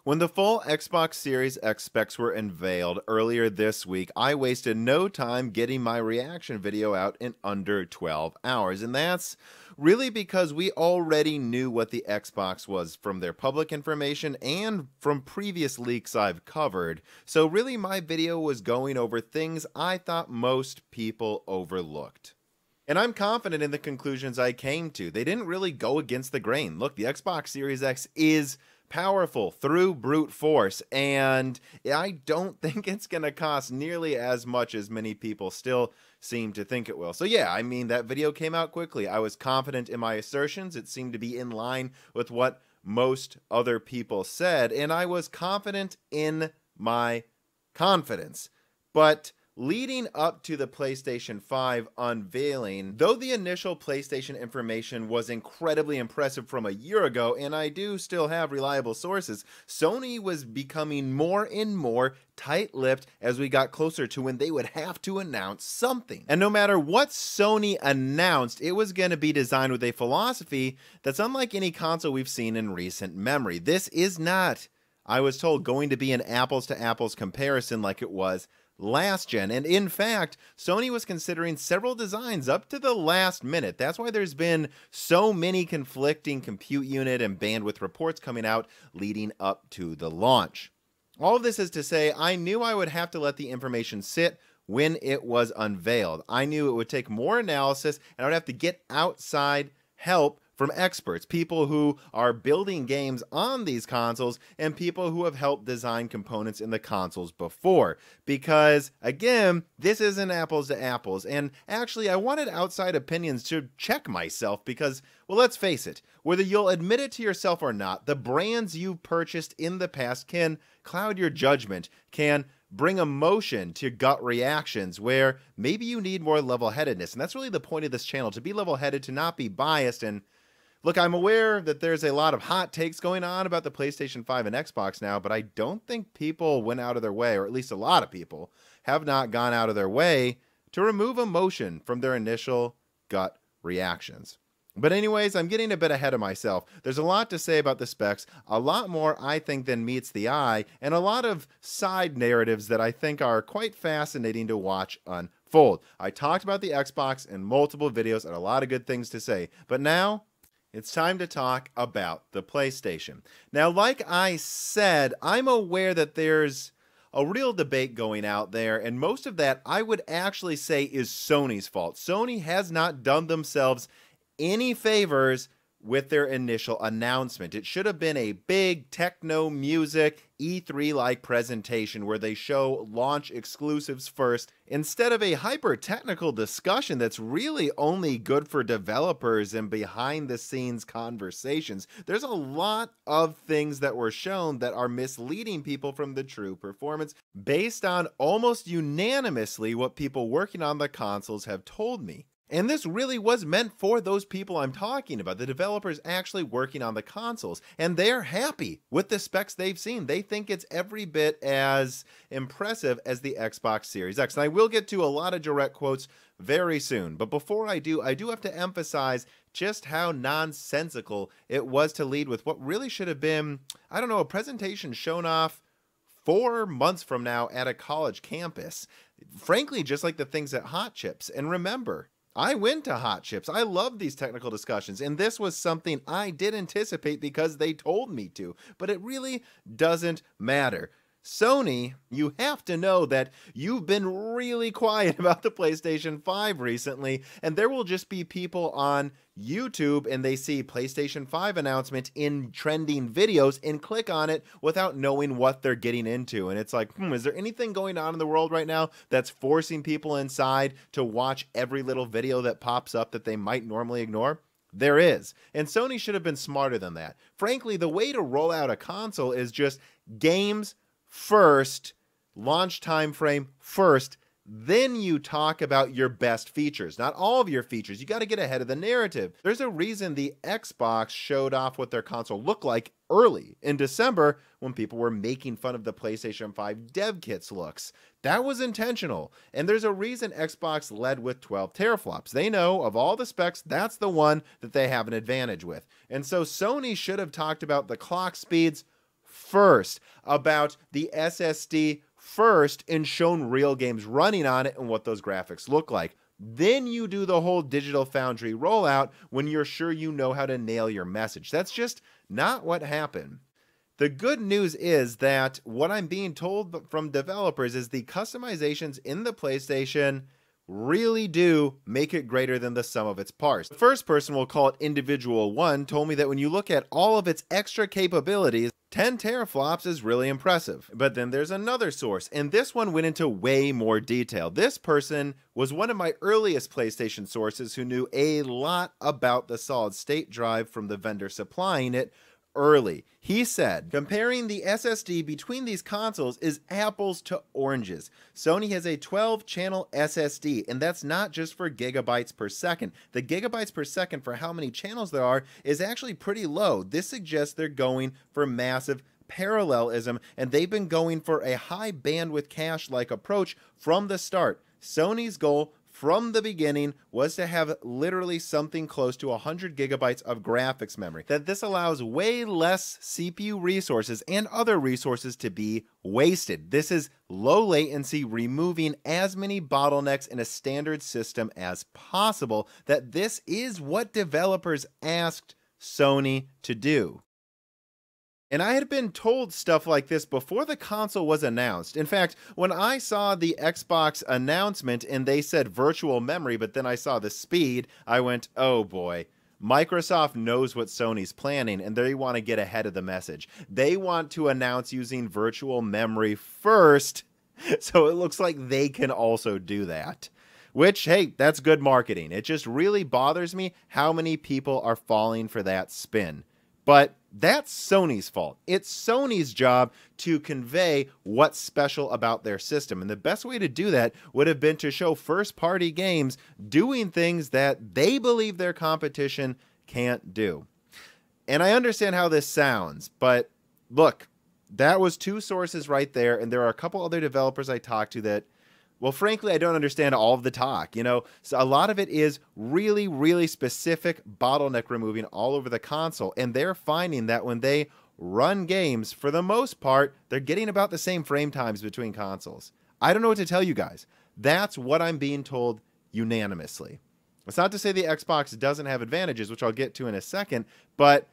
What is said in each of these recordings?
When the full Xbox Series X specs were unveiled earlier this week, I wasted no time getting my reaction video out in under 12 hours. And that's really because we already knew what the Xbox was from their public information and from previous leaks I've covered. So really my video was going over things I thought most people overlooked. And I'm confident in the conclusions I came to. They didn't really go against the grain. Look, the Xbox Series X is powerful through brute force, and I don't think it's going to cost nearly as much as many people still seem to think it will. So yeah, I mean, that video came out quickly. I was confident in my assertions. It seemed to be in line with what most other people said, and I was confident in my confidence. But leading up to the PlayStation 5 unveiling, though the initial PlayStation information was incredibly impressive from a year ago, and I do still have reliable sources, Sony was becoming more and more tight-lipped as we got closer to when they would have to announce something. And no matter what Sony announced, it was going to be designed with a philosophy that's unlike any console we've seen in recent memory. This is not, I was told, going to be an apples-to-apples comparison like it was last gen. And in fact, Sony was considering several designs up to the last minute. That's why there's been so many conflicting compute unit and bandwidth reports coming out leading up to the launch. All of this is to say, I knew I would have to let the information sit when it was unveiled. I knew it would take more analysis and I would have to get outside help from experts, people who are building games on these consoles and people who have helped design components in the consoles before. Because, again, this isn't apples to apples. And actually, I wanted outside opinions to check myself because, well, let's face it, whether you'll admit it to yourself or not, the brands you've purchased in the past can cloud your judgment, can bring emotion to gut reactions where maybe you need more level-headedness. And that's really the point of this channel, to be level-headed, to not be biased. And look, I'm aware that there's a lot of hot takes going on about the PlayStation 5 and Xbox now, but I don't think people went out of their way, or at least a lot of people have not gone out of their way to remove emotion from their initial gut reactions. But anyways, I'm getting a bit ahead of myself. There's a lot to say about the specs, a lot more I think than meets the eye, and a lot of side narratives that I think are quite fascinating to watch unfold. I talked about the Xbox in multiple videos and a lot of good things to say, but now it's time to talk about the PlayStation. Now, like I said, I'm aware that there's a real debate going out there, and most of that I would actually say is Sony's fault. Sony has not done themselves any favors with their initial announcement. It should have been a big techno music E3-like presentation where they show launch exclusives first instead of a hyper-technical discussion that's really only good for developers and behind-the-scenes conversations. There's a lot of things that were shown that are misleading people from the true performance based on almost unanimously what people working on the consoles have told me. And this really was meant for those people I'm talking about, the developers actually working on the consoles. And they're happy with the specs they've seen. They think it's every bit as impressive as the Xbox Series X. And I will get to a lot of direct quotes very soon. But before I do have to emphasize just how nonsensical it was to lead with what really should have been, I don't know, a presentation shown off 4 months from now at a college campus. Frankly, just like the things at Hot Chips. And remember, I went to Hot Chips. I love these technical discussions, and this was something I did anticipate because they told me to, but it really doesn't matter. Sony, you have to know that you've been really quiet about the PlayStation 5 recently, and there will just be people on YouTube and they see PlayStation 5 announcement in trending videos and click on it without knowing what they're getting into. And it's like, is there anything going on in the world right now that's forcing people inside to watch every little video that pops up that they might normally ignore? There is. And Sony should have been smarter than that. Frankly, the way to roll out a console is just games first, launch time frame first, then you talk about your best features. Not all of your features. You got to get ahead of the narrative. There's a reason the Xbox showed off what their console looked like early in December when people were making fun of the PlayStation 5 dev kits looks. That was intentional. And there's a reason Xbox led with 12 teraflops. They know of all the specs, that's the one that they have an advantage with. And so Sony should have talked about the clock speeds first, about the SSD first, and shown real games running on it and what those graphics look like. Then you do the whole Digital Foundry rollout when you're sure you know how to nail your message. That's just not what happened. The good news is that what I'm being told from developers is the customizations in the PlayStation really do make it greater than the sum of its parts. The first person, we'll call it Individual 1, told me that when you look at all of its extra capabilities, 10 teraflops is really impressive. But then there's another source, and this one went into way more detail. This person was one of my earliest PlayStation sources who knew a lot about the solid state drive from the vendor supplying it early. He said, comparing the SSD between these consoles is apples to oranges. Sony has a 12-channel SSD, and that's not just for gigabytes per second. The gigabytes per second for how many channels there are is actually pretty low. This suggests they're going for massive parallelism, and they've been going for a high bandwidth cache-like approach from the start. Sony's goal from the beginning was to have literally something close to 100 gigabytes of graphics memory. That this allows way less CPU resources and other resources to be wasted. This is low latency, removing as many bottlenecks in a standard system as possible. That this is what developers asked Sony to do. And I had been told stuff like this before the console was announced. In fact, when I saw the Xbox announcement and they said virtual memory, but then I saw the speed, I went, oh boy. Microsoft knows what Sony's planning, and they want to get ahead of the message. They want to announce using virtual memory first, so it looks like they can also do that. Which, hey, that's good marketing. It just really bothers me how many people are falling for that spin. But that's Sony's fault. It's Sony's job to convey what's special about their system. And the best way to do that would have been to show first-party games doing things that they believe their competition can't do. And I understand how this sounds, but look, that was two sources right there. And there are a couple other developers I talked to that, well, frankly, I don't understand all of the talk. So a lot of it is really, really specific bottleneck removing all over the console. And they're finding that when they run games, for the most part, they're getting about the same frame times between consoles. I don't know what to tell you guys. That's what I'm being told unanimously. It's not to say the Xbox doesn't have advantages, which I'll get to in a second, but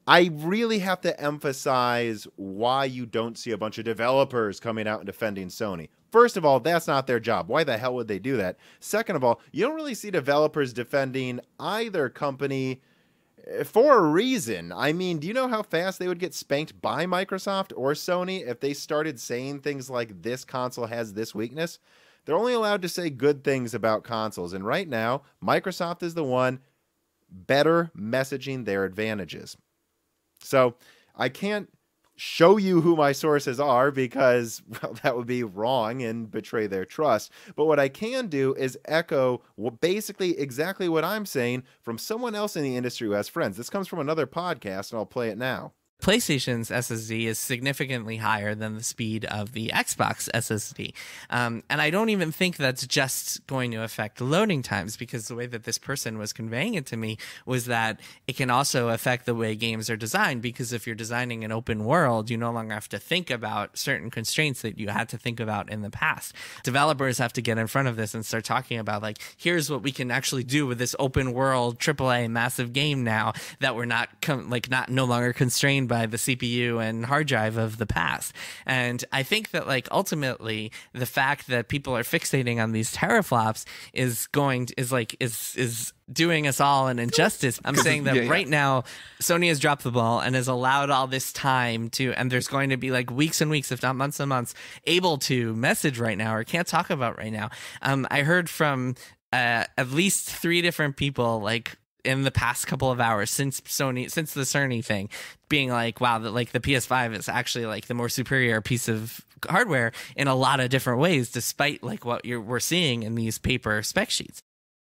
I really have to emphasize why you don't see a bunch of developers coming out and defending Sony. First of all, that's not their job. Why the hell would they do that? Second of all, you don't really see developers defending either company for a reason. I mean, do you know how fast they would get spanked by Microsoft or Sony if they started saying things like this console has this weakness? They're only allowed to say good things about consoles. And right now, Microsoft is the one better messaging their advantages. So I can't show you who my sources are because, well, that would be wrong and betray their trust. But what I can do is echo basically exactly what I'm saying from someone else in the industry who has friends. This comes from another podcast, and I'll play it now. PlayStation's SSD is significantly higher than the speed of the Xbox SSD. And I don't even think that's just going to affect loading times, because the way that this person was conveying it to me was that it can also affect the way games are designed, because if you're designing an open world, you no longer have to think about certain constraints that you had to think about in the past. Developers have to get in front of this and start talking about, like, here's what we can actually do with this open world AAA massive game now that we're not no longer constrained by the CPU and hard drive of the past. And I think that, like, ultimately the fact that people are fixating on these teraflops is doing us all an injustice. I'm saying that right now Sony has dropped the ball and has allowed all this time to, and there's going to be like weeks and weeks, if not months and months, able to message right now or can't talk about right now. I heard from at least 3 different people, like, in the past couple of hours since the Sony thing, being like, wow, that, like, the PS5 is actually, like, the more superior piece of hardware in a lot of different ways, despite, like, what we're seeing in these paper spec sheets.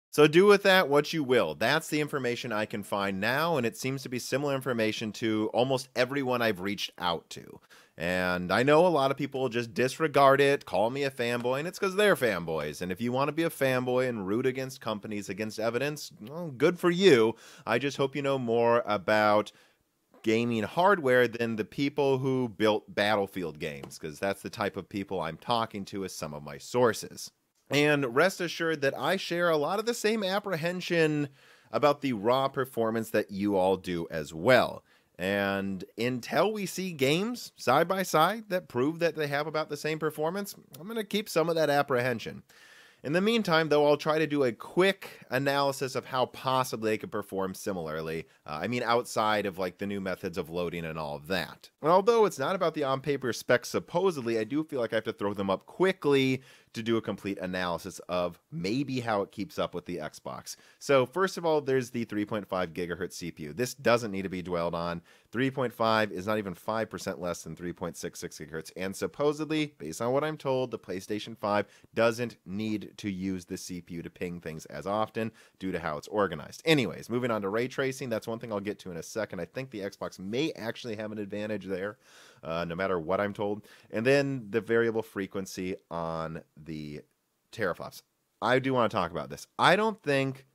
So do with that what you will. That's the information I can find now, and it seems to be similar information to almost everyone I've reached out to. And I know a lot of people just disregard it, call me a fanboy, and it's because they're fanboys. And if you want to be a fanboy and root against companies against evidence, well, good for you. I just hope you know more about gaming hardware than the people who built Battlefield games, because that's the type of people I'm talking to as some of my sources. And rest assured that I share a lot of the same apprehension about the raw performance that you all do as well. And until we see games side by side that prove that they have about the same performance, I'm going to keep some of that apprehension. In the meantime, though, I'll try to do a quick analysis of how possibly they could perform similarly. Outside of like the new methods of loading and all of that. And although it's not about the on-paper specs supposedly, I do feel like I have to throw them up quickly to do a complete analysis of maybe how it keeps up with the Xbox. So first of all, there's the 3.5 gigahertz CPU. This doesn't need to be dwelled on. 3.5 is not even 5% less than 3.66 gigahertz. And supposedly, based on what I'm told, the PlayStation 5 doesn't need to use the CPU to ping things as often due to how it's organized. Anyways, moving on to ray tracing, that's one thing I'll get to in a second. I think the Xbox may actually have an advantage there, no matter what I'm told. And then the variable frequency on the teraflops. I do want to talk about this. I don't think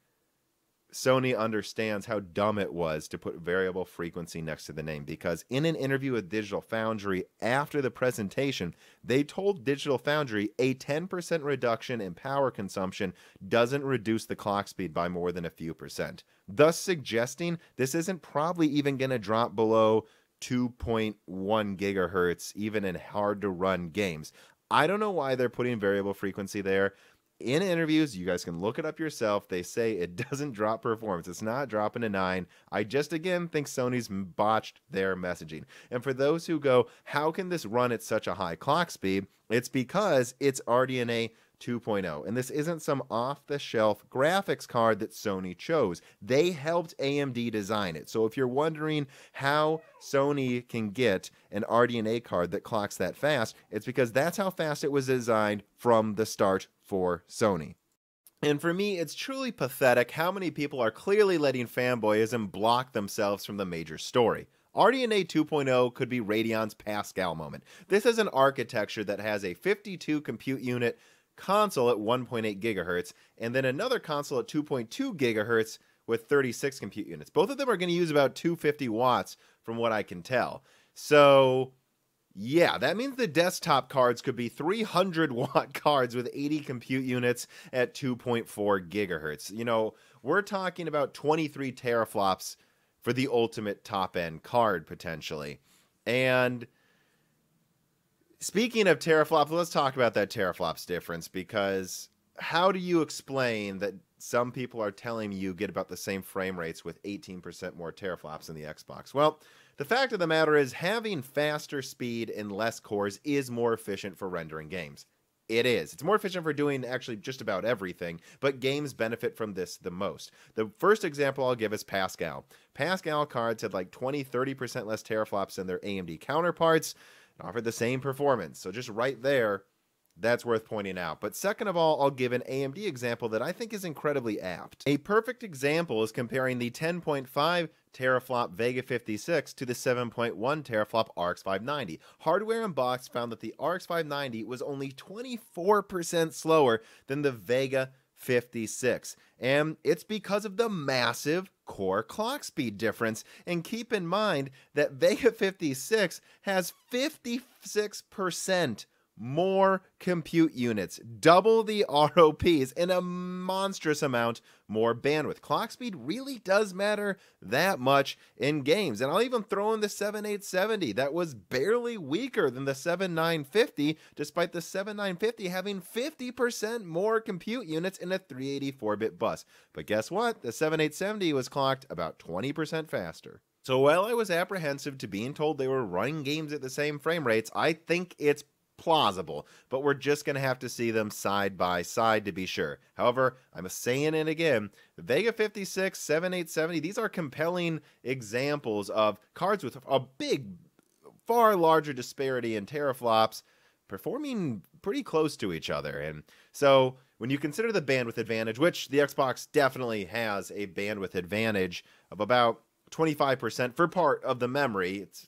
Sony understands how dumb it was to put variable frequency next to the name, because in an interview with Digital Foundry after the presentation, they told Digital Foundry a 10% reduction in power consumption doesn't reduce the clock speed by more than a few percent, thus suggesting this isn't probably even going to drop below 2.1 gigahertz even in hard to run games. I don't know why they're putting variable frequency there. In interviews, you guys can look it up yourself. They say it doesn't drop performance. It's not dropping to 9. I just, again, think Sony's botched their messaging. And for those who go, how can this run at such a high clock speed? It's because it's RDNA 2.0. And this isn't some off-the-shelf graphics card that Sony chose. They helped AMD design it. So if you're wondering how Sony can get an RDNA card that clocks that fast, it's because that's how fast it was designed from the start for Sony. And for me, it's truly pathetic how many people are clearly letting fanboyism block themselves from the major story. RDNA 2.0 could be Radeon's Pascal moment. This is an architecture that has a 52 compute unit console at 1.8 gigahertz, and then another console at 2.2 gigahertz with 36 compute units. Both of them are going to use about 250 watts from what I can tell. So yeah, that means the desktop cards could be 300 watt cards with 80 compute units at 2.4 gigahertz. You know, we're talking about 23 teraflops for the ultimate top end card potentially. And speaking of teraflops, let's talk about that teraflops difference, because how do you explain that some people are telling you get about the same frame rates with 18% more teraflops in the Xbox? Well, the fact of the matter is having faster speed and less cores is more efficient for rendering games. It is. It's more efficient for doing actually just about everything, but games benefit from this the most. The first example I'll give is Pascal. Pascal cards had like 20-30% less teraflops than their AMD counterparts and offered the same performance. So just right there, that's worth pointing out. But second of all, I'll give an AMD example that I think is incredibly apt. A perfect example is comparing the 10.5 teraflop Vega 56 to the 7.1 teraflop RX 590. Hardware Unboxed found that the RX 590 was only 24% slower than the Vega 56. And it's because of the massive core clock speed difference. And keep in mind that Vega 56 has 56% more compute units, double the ROPs, and a monstrous amount more bandwidth. Clock speed really does matter that much in games. And I'll even throw in the 7870 that was barely weaker than the 7950, despite the 7950 having 50% more compute units in a 384-bit bus. But guess what? The 7870 was clocked about 20% faster. So while I was apprehensive to being told they were running games at the same frame rates, I think it's plausible, but we're just going to have to see them side by side to be sure. However, I'm saying it again, the Vega 56, 7870, these are compelling examples of cards with a big, far larger disparity in teraflops performing pretty close to each other. And so when you consider the bandwidth advantage, which the Xbox definitely has a bandwidth advantage of about 25% for part of the memory. It's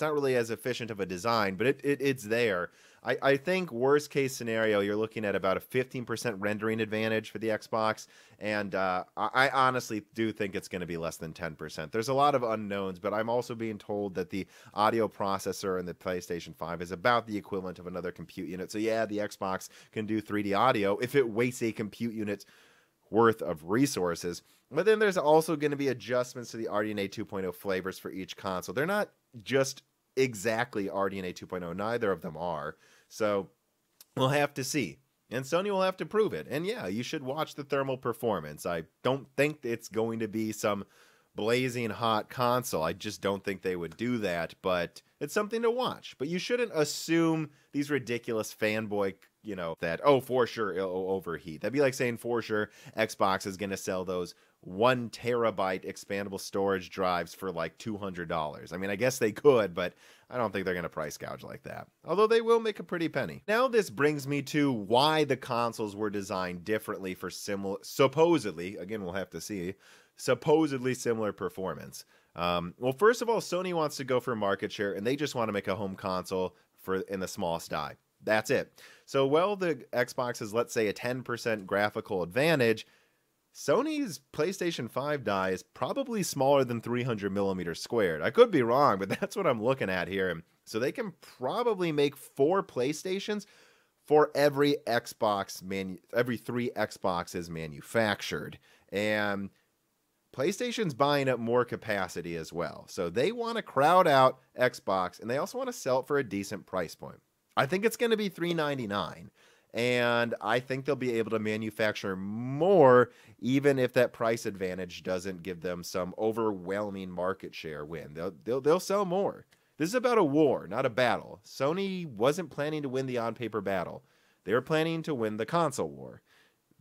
not really as efficient of a design, but it's there. I think worst case scenario, you're looking at about a 15% rendering advantage for the Xbox. And I honestly do think it's going to be less than 10%. There's a lot of unknowns, but I'm also being told that the audio processor in the PlayStation 5 is about the equivalent of another compute unit. So yeah, the Xbox can do 3D audio if it wastes a compute unit's worth of resources. But then there's also going to be adjustments to the RDNA 2.0 flavors for each console. They're not just exactly RDNA 2.0. Neither of them are. So we'll have to see. And Sony will have to prove it. And yeah, you should watch the thermal performance. I don't think it's going to be some blazing hot console. I just don't think they would do that, but it's something to watch. But you shouldn't assume these ridiculous fanboy, that, oh, for sure it'll overheat. That'd be like saying for sure Xbox is going to sell those 1 terabyte expandable storage drives for like $200. I mean, I guess they could, but I don't think they're going to price gouge like that. Although they will make a pretty penny. Now this brings me to why the consoles were designed differently for supposedly, again, we'll have to see, supposedly similar performance. Well, first of all, Sony wants to go for market share, and they just want to make a home console in the smallest die. That's it. So, well, the Xbox is, let's say, a 10% graphical advantage. Sony's PlayStation 5 die is probably smaller than 300 millimeters squared. I could be wrong, but that's what I'm looking at here. So they can probably make 4 PlayStations for every every 3 Xboxes manufactured. And PlayStation's buying up more capacity as well. So they want to crowd out Xbox, and they also want to sell it for a decent price point. I think it's going to be $399, and I think they'll be able to manufacture more, even if that price advantage doesn't give them some overwhelming market share win. They'll sell more. This is about a war, not a battle. Sony wasn't planning to win the on-paper battle. They were planning to win the console war.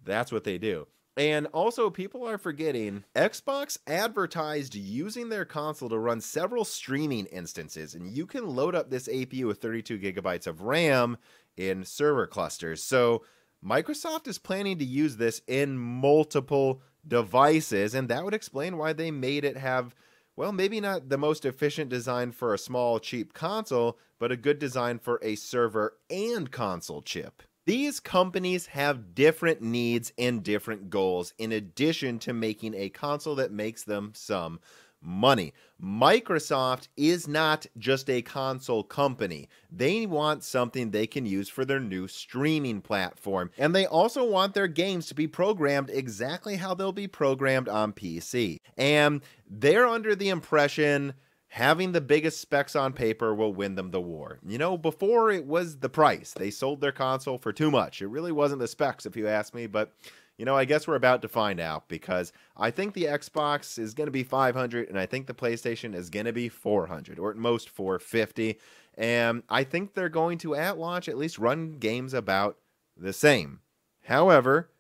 That's what they do. And also, people are forgetting, Xbox advertised using their console to run several streaming instances, and you can load up this APU with 32 gigabytes of RAM in server clusters. So Microsoft is planning to use this in multiple devices, and that would explain why they made it have, well, maybe not the most efficient design for a small, cheap console, but a good design for a server and console chip. These companies have different needs and different goals in addition to making a console that makes them some money. Microsoft is not just a console company. They want something they can use for their new streaming platform. And they also want their games to be programmed exactly how they'll be programmed on PC. And they're under the impression having the biggest specs on paper will win them the war. Before it was the price. They sold their console for too much. It really wasn't the specs, if you ask me, but I guess we're about to find out, because I think the Xbox is going to be $500 and I think the PlayStation is going to be $400, or at most $450. And I think they're going to, at launch, at least run games about the same. However,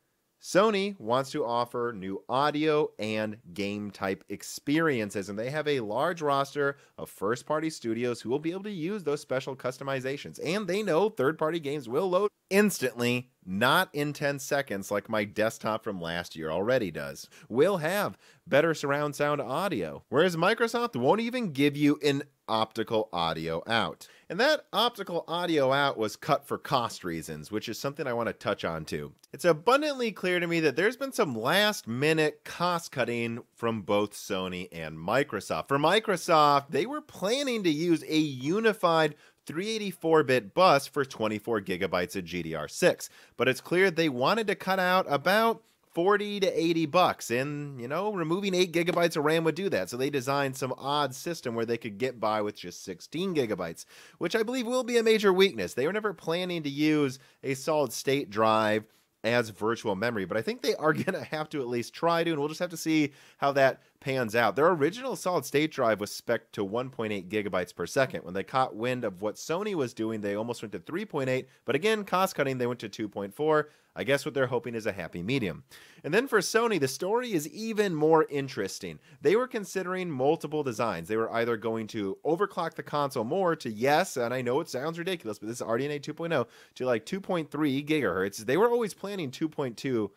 Sony wants to offer new audio and game type experiences, and they have a large roster of first-party studios who will be able to use those special customizations. And they know third-party games will load instantly, not in 10 seconds like my desktop from last year already does. We'll have better surround sound audio, whereas Microsoft won't even give you an optical audio out. And that optical audio out was cut for cost reasons, which is something I want to touch on too. It's abundantly clear to me that there's been some last-minute cost cutting from both Sony and Microsoft. For Microsoft, they were planning to use a unified 384-bit bus for 24 gigabytes of GDR6, but it's clear they wanted to cut out about $40 to $80, and removing 8 gigabytes of RAM would do that. So they designed some odd system where they could get by with just 16 gigabytes, which I believe will be a major weakness. They were never planning to use a solid state drive as virtual memory, but I think they are going to have to at least try to, and we'll just have to see how that pans out. Their original solid state drive was spec'd to 1.8 gigabytes per second. When they caught wind of what Sony was doing, they almost went to 3.8, but again, cost cutting, they went to 2.4. I guess what they're hoping is a happy medium. And then for Sony, the story is even more interesting. They were considering multiple designs. They were either going to overclock the console more to, yes, and I know it sounds ridiculous, but this is RDNA 2.0, to like 2.3 gigahertz. They were always planning 2.2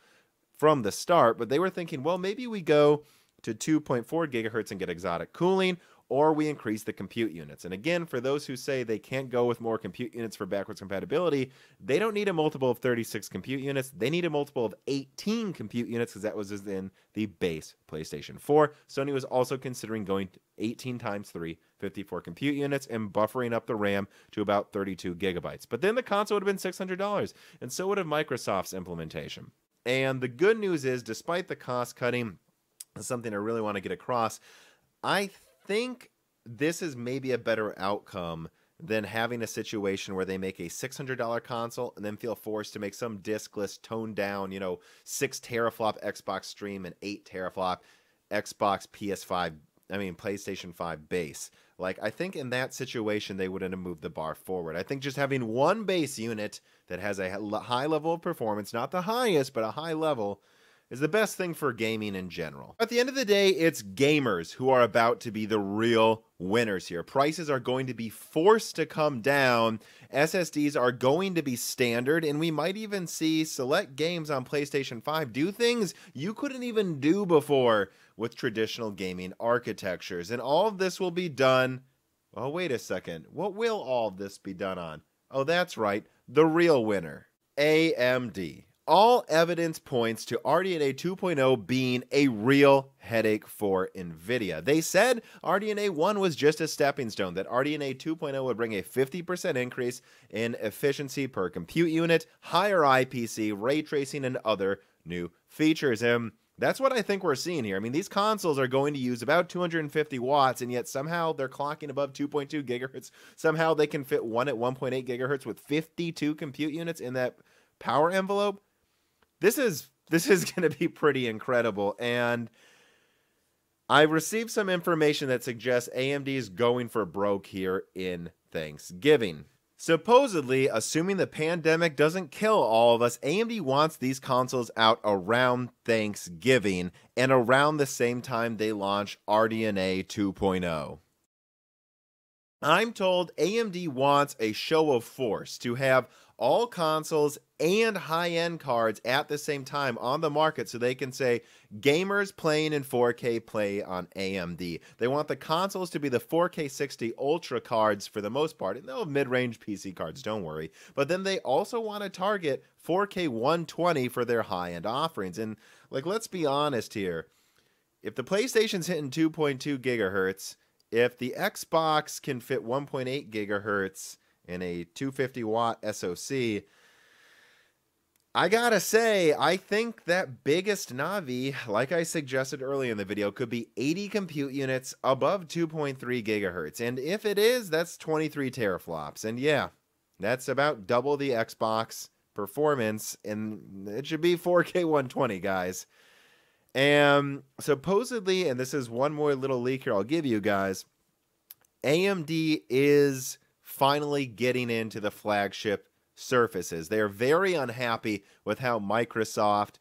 from the start, but they were thinking, well, maybe we go to 2.4 gigahertz and get exotic cooling, or we increase the compute units. And again, for those who say they can't go with more compute units for backwards compatibility, they don't need a multiple of 36 compute units. They need a multiple of 18 compute units because that was in the base PlayStation 4. Sony was also considering going 18 times 3, 54 compute units, and buffering up the RAM to about 32 gigabytes. But then the console would have been $600, and so would have Microsoft's implementation. And the good news is, despite the cost cutting, something I really want to get across, I think this is maybe a better outcome than having a situation where they make a $600 console and then feel forced to make some diskless, toned down, 6 teraflop Xbox Stream and 8 teraflop Xbox PlayStation 5 base. Like, I think in that situation, they wouldn't have moved the bar forward. I think just having one base unit that has a high level of performance, not the highest, but a high level, is the best thing for gaming in general. At the end of the day, it's gamers who are about to be the real winners here. Prices are going to be forced to come down, SSDs are going to be standard, and we might even see select games on PlayStation 5 do things you couldn't even do before with traditional gaming architectures. And all of this will be done... Oh, wait a second. What will all of this be done on? Oh, that's right. The real winner. AMD. All evidence points to RDNA 2.0 being a real headache for NVIDIA. They said RDNA 1 was just a stepping stone, that RDNA 2.0 would bring a 50% increase in efficiency per compute unit, higher IPC, ray tracing, and other new features. And that's what I think we're seeing here. I mean, these consoles are going to use about 250 watts, and yet somehow they're clocking above 2.2 gigahertz. Somehow they can fit one at 1.8 gigahertz with 52 compute units in that power envelope. This is going to be pretty incredible, and I received some information that suggests AMD is going for broke here in Thanksgiving. Supposedly, assuming the pandemic doesn't kill all of us, AMD wants these consoles out around Thanksgiving and around the same time they launch RDNA 2.0. I'm told AMD wants a show of force to have all consoles and high-end cards at the same time on the market so they can say, gamers playing in 4K play on AMD. They want the consoles to be the 4K 60 Ultra cards for the most part, and they'll have mid-range PC cards, don't worry. But then they also want to target 4K 120 for their high-end offerings. And, let's be honest here. If the PlayStation's hitting 2.2 gigahertz, if the Xbox can fit 1.8 gigahertz in a 250 watt SoC, I gotta say, I think that biggest Navi, like I suggested earlier in the video, could be 80 compute units above 2.3 gigahertz. And if it is, that's 23 teraflops. And yeah, that's about double the Xbox performance, and it should be 4K 120, guys. And supposedly, and this is one more little leak here I'll give you guys, AMD is finally getting into the flagship Surfaces. They're very unhappy with how Microsoft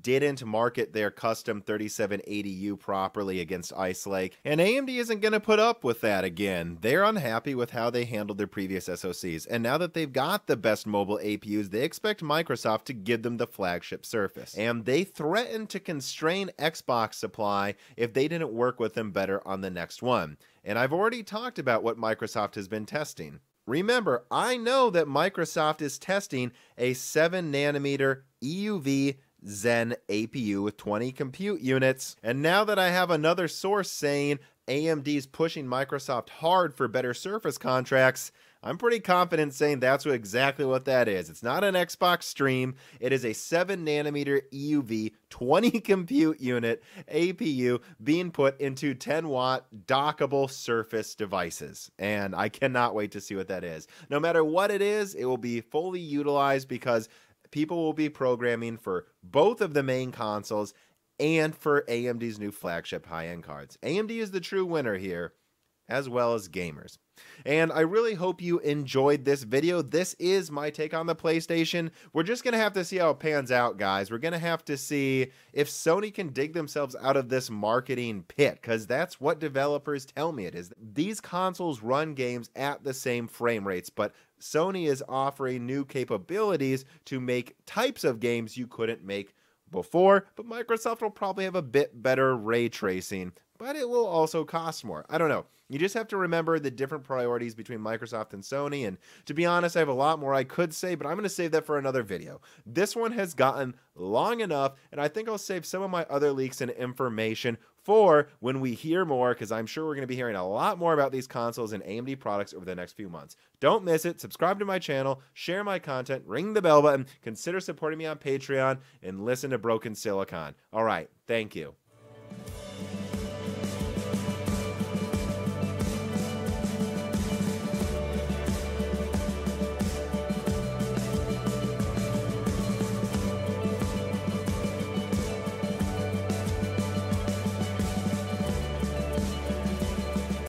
didn't market their custom 3780U properly against Ice Lake, and AMD isn't going to put up with that again. They're unhappy with how they handled their previous SoCs, and now that they've got the best mobile APUs, they expect Microsoft to give them the flagship Surface. And they threatened to constrain Xbox supply if they didn't work with them better on the next one. And I've already talked about what Microsoft has been testing. Remember, I know that Microsoft is testing a 7nm EUV Zen APU with 20 compute units. And now that I have another source saying AMD's pushing Microsoft hard for better Surface contracts, I'm pretty confident saying that's exactly what that is. It's not an Xbox Stream. It is a 7nm EUV 20 compute unit APU being put into 10-watt dockable Surface devices. And I cannot wait to see what that is. No matter what it is, it will be fully utilized because people will be programming for both of the main consoles and for AMD's new flagship high-end cards. AMD is the true winner here, as well as gamers. And I really hope you enjoyed this video. This is my take on the PlayStation. We're just going to have to see how it pans out, guys. We're going to have to see if Sony can dig themselves out of this marketing pit, because that's what developers tell me it is. These consoles run games at the same frame rates, but Sony is offering new capabilities to make types of games you couldn't make before, but Microsoft will probably have a bit better ray tracing, but it will also cost more. I don't know. You just have to remember the different priorities between Microsoft and Sony, and to be honest, I have a lot more I could say, but I'm going to save that for another video. This one has gotten long enough, and I think I'll save some of my other leaks and information for when we hear more, because I'm sure we're going to be hearing a lot more about these consoles and AMD products over the next few months. Don't miss it. Subscribe to my channel, share my content, ring the bell button, consider supporting me on Patreon, and listen to Broken Silicon. All right, thank you.